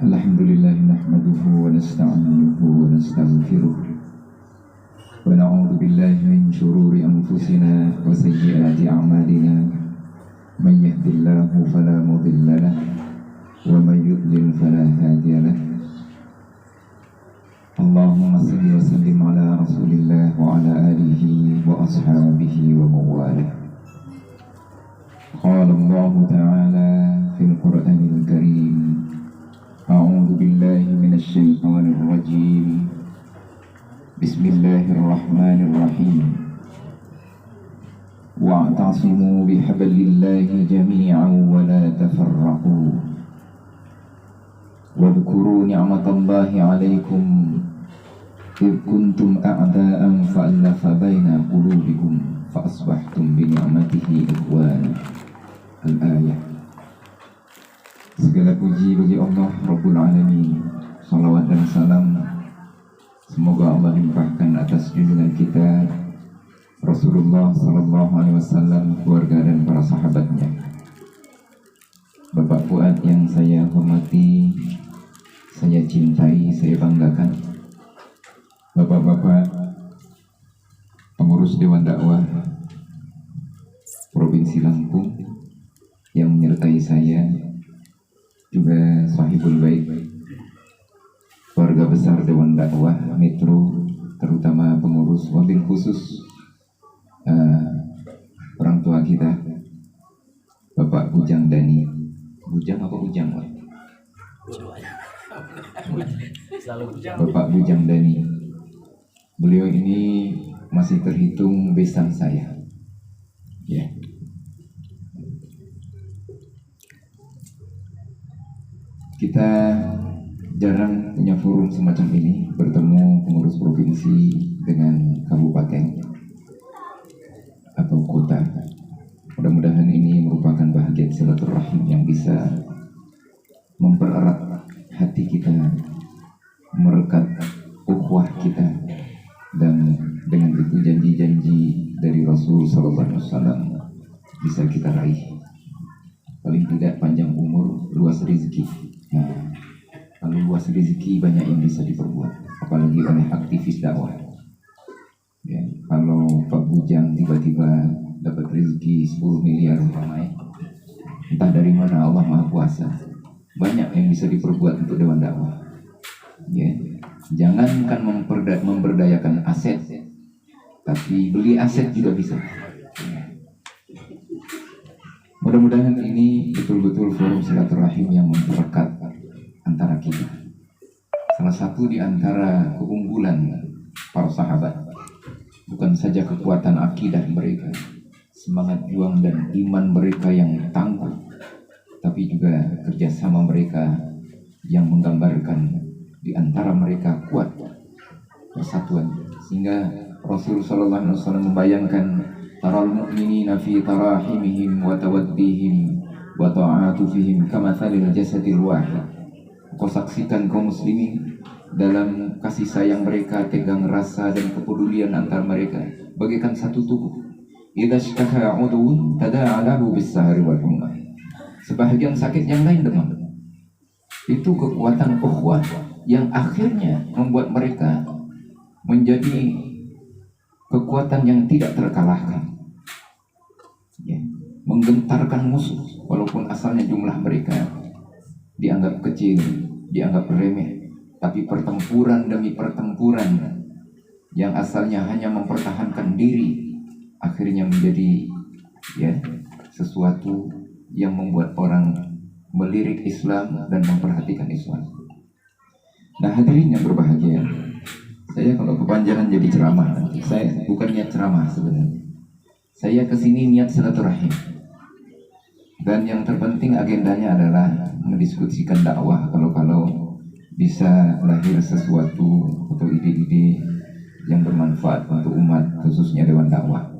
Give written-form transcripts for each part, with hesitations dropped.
Alhamdulillah nahmaduhu wa nasta'inuhu wa nastaghfiruh wa na'udzu billahi min shururi anfusina wa sayyiati a'malina man yahdihillahu fala mudilla lahu wa man yudlil fala hadiya lahu. Allahumma salli wa sallim ala Rasulillah wa ala alihi wa ashabihi wa mawalah. Qala Allah Ta'ala fil Qur'anil Karim, a'udzu billahi minasy syaithanir rajim. Bismillahirrahmanirrahim. Wa'tasimu bihablillahi jami'an wa la tafarraqu. Wadhkuru ni'matallahi 'alaikum إذ كنتم أعداء فألف بين قلوبكم فأصبحتم بنعمته إخوانا. Al-Ayah. Segala puji bagi Allah Rabbul Alamin. Salawat dan salam semoga Allah limpahkan atas junjungan kita Rasulullah Sallallahu Alaihi Wasallam, keluarga dan para sahabatnya. Bapak Fuad yang saya hormati, saya cintai, saya banggakan, Bapak-bapak pengurus Dewan Dakwah Provinsi Lampung yang menyertai saya, juga sahibul baik, keluarga besar Dewan Dakwah Metro, terutama pengurus, wabil khusus orang tua kita, Bapak Bujang Dani. Bujang apa Bujang? Bapak Bujang Dani. Beliau ini masih terhitung besan saya, ya. Kita jarang punya forum semacam ini, bertemu pengurus provinsi dengan kabupaten atau kota. Mudah-mudahan ini merupakan bahagian silaturahim yang bisa mempererat hati kita, merekat ukhuwah kita, dan dengan itu janji-janji dari Rasul Sallallahu Alaihi Wasallam bisa kita raih. Paling tidak panjang umur, luas rezeki. Nah, kalau luas rezeki banyak yang bisa diperbuat, apalagi oleh aktivis dakwah. Ya, kalau Pak Bujang tiba-tiba dapat rezeki 10 miliar umpamanya, entah dari mana, Allah Maha Kuasa. Banyak yang bisa diperbuat untuk Dewan Dakwah. Ya, jangankan memberdayakan aset, tapi beli aset juga bisa. Mudah-mudahan ini betul-betul forum silaturahim yang memperekat antara kita. Salah satu di antara keunggulan para sahabat bukan saja kekuatan akidah mereka, semangat juang dan iman mereka yang tangguh, tapi juga kerjasama mereka yang menggambarkan di antara mereka kuat persatuan, sehingga Rasul Sallallahu Alaihi Wasallam membayangkan taral mu'minina fi tarahimihim wa tawaddihim wa ta'atufihim kamathalil jasadil wahid. Kau saksikan kaum muslimin dalam kasih sayang mereka, tegang rasa dan kepedulian antar mereka bagaikan satu tubuh. Idza ishtaka 'udwun tada'a lahu bis-sahri wal humma. Sebahagian sakit, yang lain demam. Itu kekuatan ukhuwah yang akhirnya membuat mereka menjadi kekuatan yang tidak terkalahkan, ya, menggentarkan musuh walaupun asalnya jumlah mereka dianggap kecil, dianggap remeh, tapi pertempuran demi pertempuran yang asalnya hanya mempertahankan diri akhirnya menjadi, ya, sesuatu yang membuat orang melirik Islam dan memperhatikan Islam. Nah, hadirin yang berbahagia, saya kalau kepanjangan jadi ceramah nanti. Saya bukan niat ceramah sebenarnya. Saya kesini niat silaturahim. Dan yang terpenting agendanya adalah mendiskusikan dakwah. Kalau bisa lahir sesuatu atau ide-ide yang bermanfaat untuk umat, khususnya Dewan Dakwah.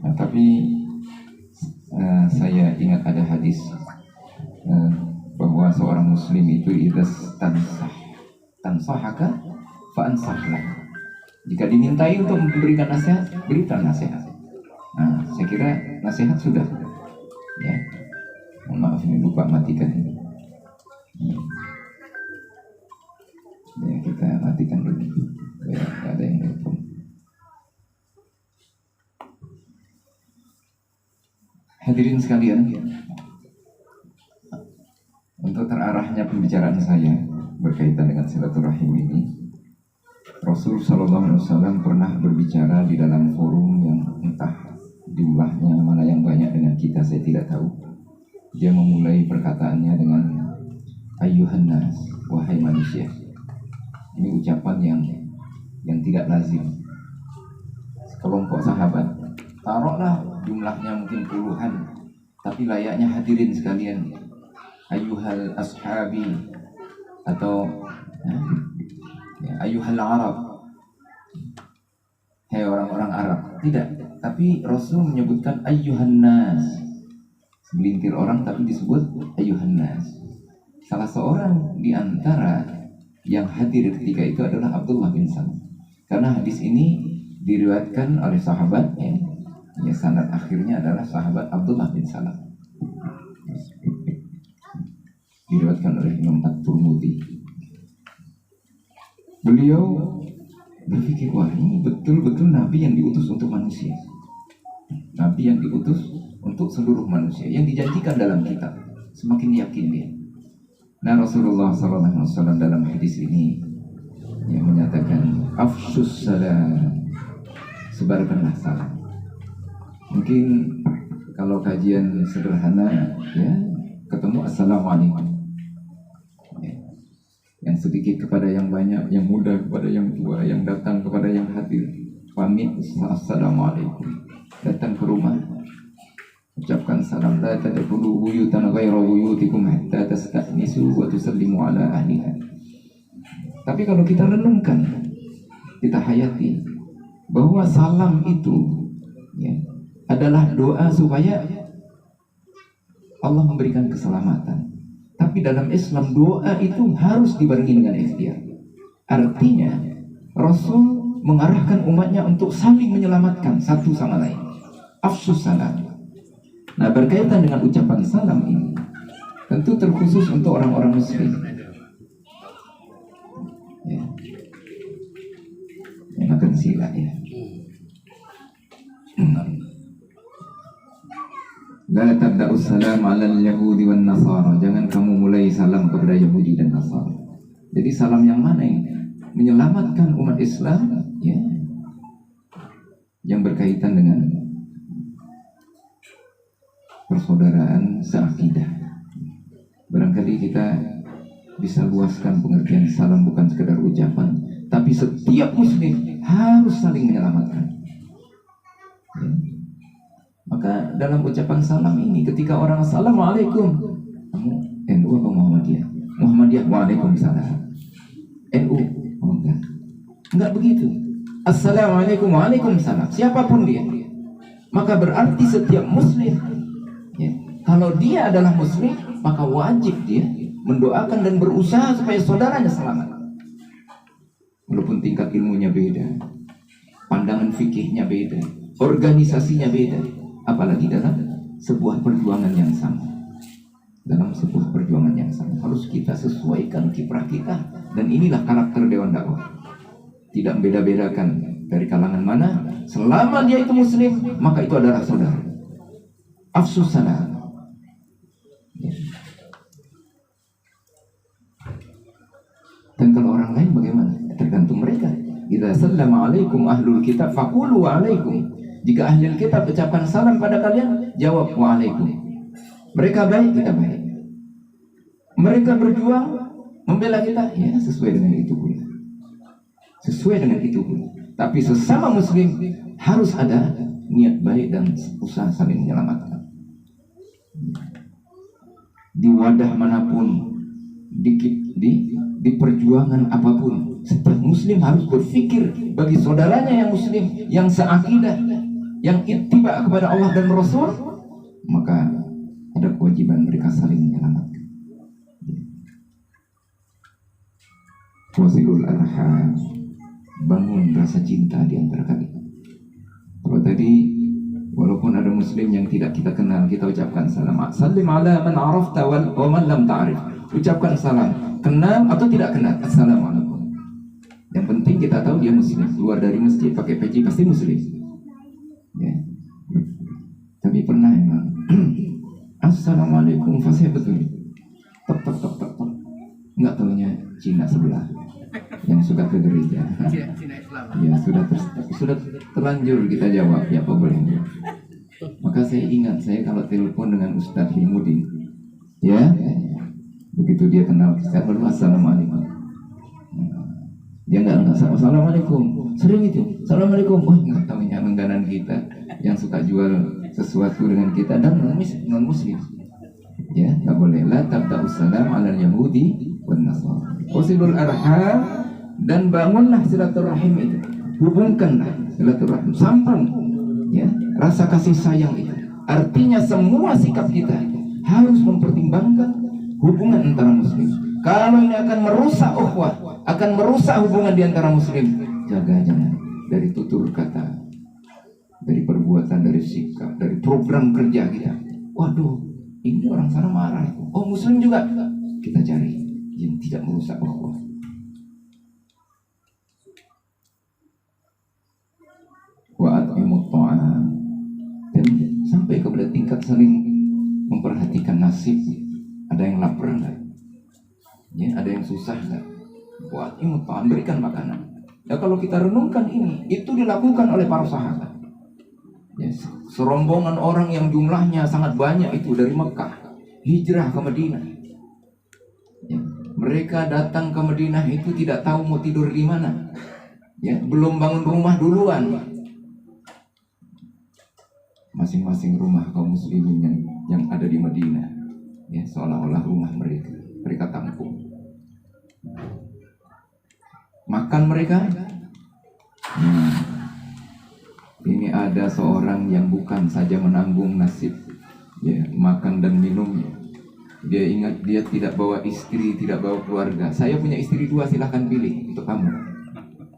Nah, tapi saya ingat ada hadis bahwa seorang muslim itu idas tansahaka fa'ansahlah. Jika dimintai untuk memberikan nasihat, berikan nasihat. Nah, saya kira nasihat sudah Ya, mohon maaf ini lupa matikan ini. Ya, kita matikan dulu. Ya, nggak ada yang telepon. Hadirin sekalian, untuk terarahnya pembicaraan saya berkaitan dengan silaturahim ini, Rasul Sallallahu Alaihi Wasallam pernah berbicara di dalam forum yang entah jumlahnya mana yang banyak dengan kita, saya tidak tahu. Dia memulai perkataannya dengan ayyuhan nas, wahai manusia. Ini ucapan yang tidak lazim. Sekelompok sahabat, taruhlah jumlahnya mungkin puluhan, tapi layaknya hadirin sekalian, ayyuhal ashabi atau ayyuhal Arab, hei orang-orang Arab. Tidak, tapi Rasul menyebutkan ayyuhan nas, segelintir orang tapi disebut ayyuhan nas. Salah seorang di antara yang hadir ketika itu adalah Abdullah bin Salam. Karena hadis ini diriwayatkan oleh sahabat, ya sanad akhirnya adalah sahabat Abdullah bin Salam. Diriwayatkan oleh Imam At-Tirmidzi. Beliau berpikir, wah ini betul-betul Nabi yang diutus untuk manusia. Nabi yang diutus untuk seluruh manusia, yang dijanjikan dalam kitab. Semakin yakin dia. Nah, Rasulullah SAW dalam hadis ini yang menyatakan afshus salam, sebarkanlah salam. Mungkin kalau kajian sederhana ya ketemu assalamualaikum, ya. Yang sedikit kepada yang banyak, yang muda kepada yang tua, yang datang kepada yang hadir, pamit assalamualaikum. Datang ke rumah ucapkan salam, la tadkhulu buyutan ghayra buyutikum hatta tasta'nisu wa tusallimu ala ahliha. Tapi kalau kita renungkan, kita hayati bahwa salam itu ya, adalah doa supaya Allah memberikan keselamatan. Tapi dalam Islam doa itu harus dibarengi dengan ikhtiar. Artinya Rasul mengarahkan umatnya untuk saling menyelamatkan satu sama lain. Afsus salam. Nah, berkaitan dengan ucapan salam ini tentu terkhusus untuk orang-orang muslim ya. Yang akan sila ya. La tabda'u salam 'ala al-yahudi wan nasara. Jangan kamu mulai salam kepada Yahudi dan Nasara. Jadi salam yang mana ini? Menyelamatkan umat Islam ya, yang berkaitan dengan persaudaraan seakidah. Barangkali kita bisa luaskan pengertian salam bukan sekedar ucapan, tapi setiap muslim harus saling menyelamatkan ya. Maka dalam ucapan salam ini, ketika orang assalamualaikum, kamu NU atau Muhammadiyah? Muhammadiyah, waalaikumsalam. NU, oh enggak begitu. Assalamualaikum, waalaikumsalam, siapapun dia. Maka berarti setiap muslim ya, kalau dia adalah muslim, maka wajib dia mendoakan dan berusaha supaya saudaranya selamat. Walaupun tingkat ilmunya beda, pandangan fikihnya beda, organisasinya beda, apalagi dalam sebuah perjuangan yang sama. Dalam sebuah perjuangan yang sama harus kita sesuaikan kiprah kita. Dan inilah karakter Dewan Dakwah. Tidak membeda-bedakan dari kalangan mana, selama dia itu muslim, maka itu adalah saudara. Afsus salam ya. Dan kalau orang lain bagaimana? Tergantung mereka. Idza sallama alaikum ahlul kitab faqulu alaikum. Jika ahli kitab ucapkan salam pada kalian, jawab waalaikum. Mereka baik, kita baik. Mereka berjuang membela kita, ya sesuai dengan itu pula. Sesuai dengan itu pula. Tapi sesama muslim harus ada niat baik dan usaha saling menyelamatkan. Di wadah manapun, di perjuangan apapun, setiap muslim harus berpikir bagi saudaranya yang muslim, yang seakidah, yang ittiba kepada Allah dan Rasul, maka ada kewajiban mereka saling menyelamatkan. Wasilul arham, bangun rasa cinta di antara kalian. Kalau tadi Walaupun ada muslim yang tidak kita kenal, kita ucapkan salam. Salim ala man arafta wa man lam ta'rif. Ucapkan salam, kenal atau tidak kenal, assalamualaikum. Yang penting kita tahu dia muslim. Keluar dari masjid pakai peci pasti muslim. Ya. Tapi pernah emang assalamualaikum fasih betul. Tek. Enggak tahunya Cina sebelah yang suka ke gereja. Cina Islam. Ya sudah terlanjur kita jawab ya apa boleh. Maka saya ingat saya kalau telepon dengan Ustadz Hilmuddin, ya begitu dia kenal saya baru assalamualaikum. Dia nggak assalamualaikum, sering itu assalamualaikum. Wah nggak tahunya langganan kita yang suka jual sesuatu dengan kita dan non muslim. Ya nggak boleh. La tabda'us salam ala yahudi wan nasara. Wasilul arham, dan bangunlah silaturahim itu. Hubungkanlah silaturahim, sambung ya rasa kasih sayang itu. Artinya semua sikap kita harus mempertimbangkan hubungan antara muslim. Kalau ini akan merusak ukhuwah, akan merusak hubungan di antara muslim, jaga jangan dari tutur kata, dari perbuatan, dari sikap, dari program kerja kita. Waduh, ini orang sana marah. Oh muslim juga, kita cari yang tidak merusak ukhuwah. Wa at'imut ta'am, dan sampai kepada tingkat saling memperhatikan nasib. Ada yang lapar enggak? Ya, ada yang susah enggak? Wa at'imut ta'am, berikan makanan. Ya kalau kita renungkan ini, itu dilakukan oleh para sahabat. Ya, serombongan orang yang jumlahnya sangat banyak itu dari Mekah hijrah ke Madinah. Ya, mereka datang ke Madinah itu tidak tahu mau tidur di mana. Ya, belum bangun rumah duluan. Masing-masing rumah kaum muslimin yang ada di Madinah, ya seolah-olah rumah mereka tampung. Makan mereka. Ini ada seorang yang bukan saja menanggung nasib, ya makan dan minumnya. Dia ingat dia tidak bawa istri, tidak bawa keluarga. Saya punya istri 2, silahkan pilih untuk kamu.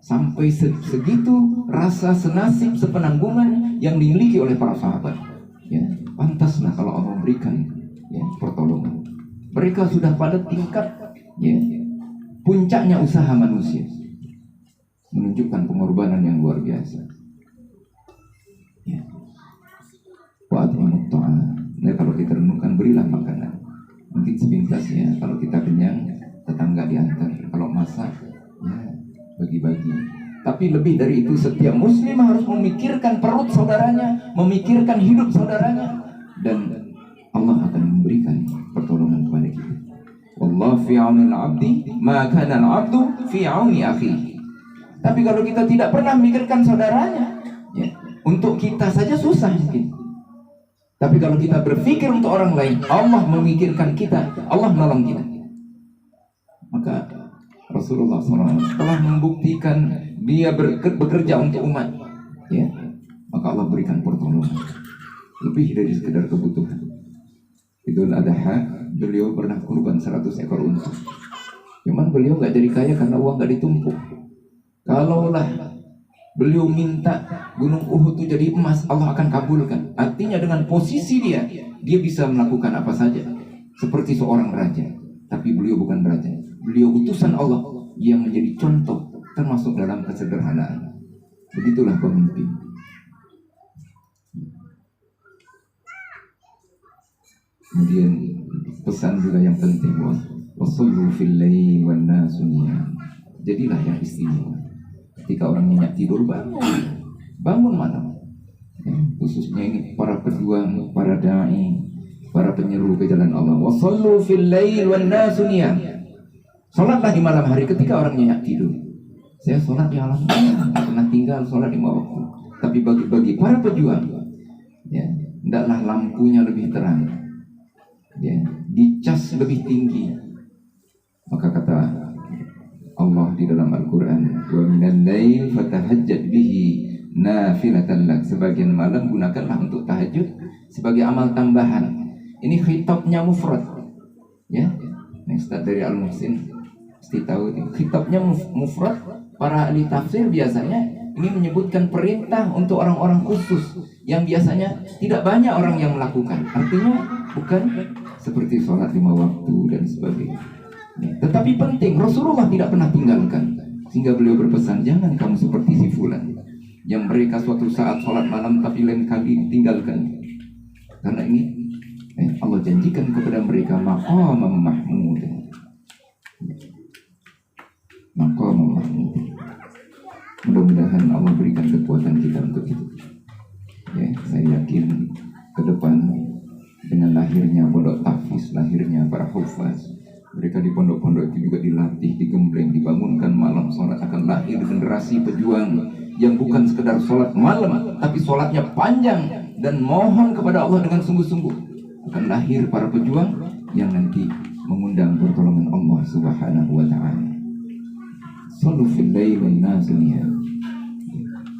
Sampai segitu rasa senasib, sepenanggungan yang dimiliki oleh para sahabat. Ya, pantaslah kalau Allah memberikan ya pertolongan. Mereka sudah pada tingkat ya puncaknya usaha manusia, menunjukkan pengorbanan yang luar biasa. Ya. Wa at'imut ta'am. Nah, kalau kita renungkan, berilah makanan. Mungkin sepintas ya, kalau kita kenyang tetangga diantar, kalau masak ya bagi-bagi. Tapi lebih dari itu, setiap muslim harus memikirkan perut saudaranya, memikirkan hidup saudaranya, dan Allah akan memberikan pertolongan kepada kita. Wallahu fi 'aunil 'abdi ma kana al-'abdu fi 'auni akhihi. Tapi kalau kita tidak pernah memikirkan saudaranya, ya, untuk kita saja susah mungkin. Tapi kalau kita berpikir untuk orang lain, Allah memikirkan kita, Allah menolong kita. Maka Rasulullah SAW telah membuktikan dia bekerja untuk umat, ya, maka Allah berikan pertolongan lebih dari sekedar kebutuhan. Idul Adha beliau pernah kurban 100 ekor unta. Cuman beliau nggak jadi kaya karena uang nggak ditumpuk. Kalaulah beliau minta gunung Uhud itu jadi emas, Allah akan kabulkan. Artinya dengan posisi dia bisa melakukan apa saja seperti seorang raja. Tapi beliau bukan raja, beliau utusan Allah yang menjadi contoh termasuk dalam kesederhanaan. Begitulah pemimpin. Kemudian pesan juga yang penting, wasallu fil laili wan nasu niyam. Jadilah yang istimewa. Ketika orang nyenyak tidur, bangun malam. Ya, khususnya ini para pejuang, para dai, para penyeru ke jalan Allah. Wasallu fil laili wan nasu niyam. Salatlah di malam hari ketika orang nyenyak tidur. Saya salat di malam, pernah tinggal salat di malam waktu. Tapi bagi para pejuang, ya, hendaklah lampunya lebih terang, ya, dicas lebih tinggi. Maka kata Allah di dalam Al-Quran, wa minal lail fatahajjad bihi nafilatan lak. Sebagian malam gunakanlah untuk tahajud sebagai amal tambahan. Ini khitabnya mufrad, ya. Yang start dari Al-Muhsin mesti tahu ini. Khitabnya mufrad. Para ahli tafsir biasanya Ini menyebutkan perintah untuk orang-orang khusus yang biasanya tidak banyak orang yang melakukan. Artinya bukan seperti sholat 5 waktu dan sebagainya. Tetapi penting, Rasulullah tidak pernah tinggalkan. Sehingga beliau berpesan, jangan kamu seperti si fulan yang mereka suatu saat sholat malam tapi lain kali tinggalkan. Karena ini Allah janjikan kepada mereka maqamam mahmud. Maqamam mahmud. Mudah-mudahan Allah berikan kekuatan kita untuk itu. Ya, saya yakin ke depan dengan lahirnya pondok tahfiz, lahirnya para hufaz, mereka di pondok-pondok itu juga dilatih, digembleng, dibangunkan malam sholat, akan lahir generasi pejuang yang bukan sekedar sholat malam, tapi sholatnya panjang dan mohon kepada Allah dengan sungguh-sungguh. Akan lahir para pejuang yang nanti mengundang pertolongan Allah Subhanahu wa ta'ala. Sallu fil laili wan nas niyam.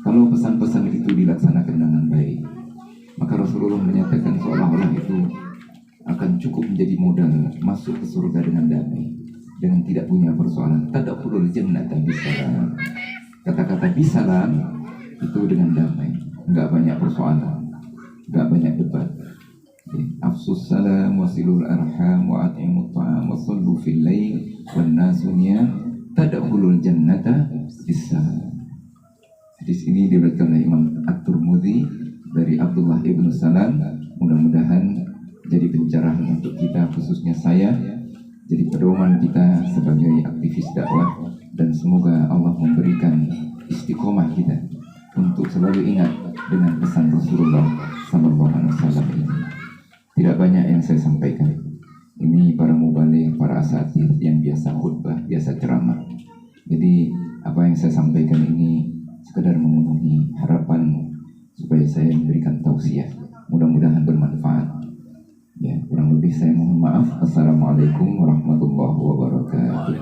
Kalau pesan-pesan itu dilaksanakan dengan baik, maka Rasulullah menyatakan seolah-olah itu akan cukup menjadi modal masuk ke surga dengan damai, dengan tidak punya persoalan. Tadkhulul jannata bisalam. Kata-kata bisalam itu dengan damai, enggak banyak persoalan, enggak banyak debat. Afsus salam wasilul arham wa at'imut ta'am wa sallu fil lail wan nasu niyam tadkhulul jannata bisalam. Hadis ini diriwayatkan oleh Imam At-Tirmidzi dari Abdullah ibnu Salam. Mudah-mudahan jadi pencerahan untuk kita, khususnya saya, jadi pedoman kita sebagai aktivis dakwah, dan semoga Allah memberikan istiqomah kita untuk selalu ingat dengan pesan Rasulullah SAW ini. Tidak banyak yang saya sampaikan. Ini para mubaligh, para asatidz yang biasa khutbah, biasa ceramah. Jadi apa yang saya sampaikan ini sekedar memenuhi harapan supaya saya memberikan tausiah. Mudah-mudahan bermanfaat. Ya, kurang lebih saya mohon maaf. Assalamualaikum warahmatullahi wabarakatuh.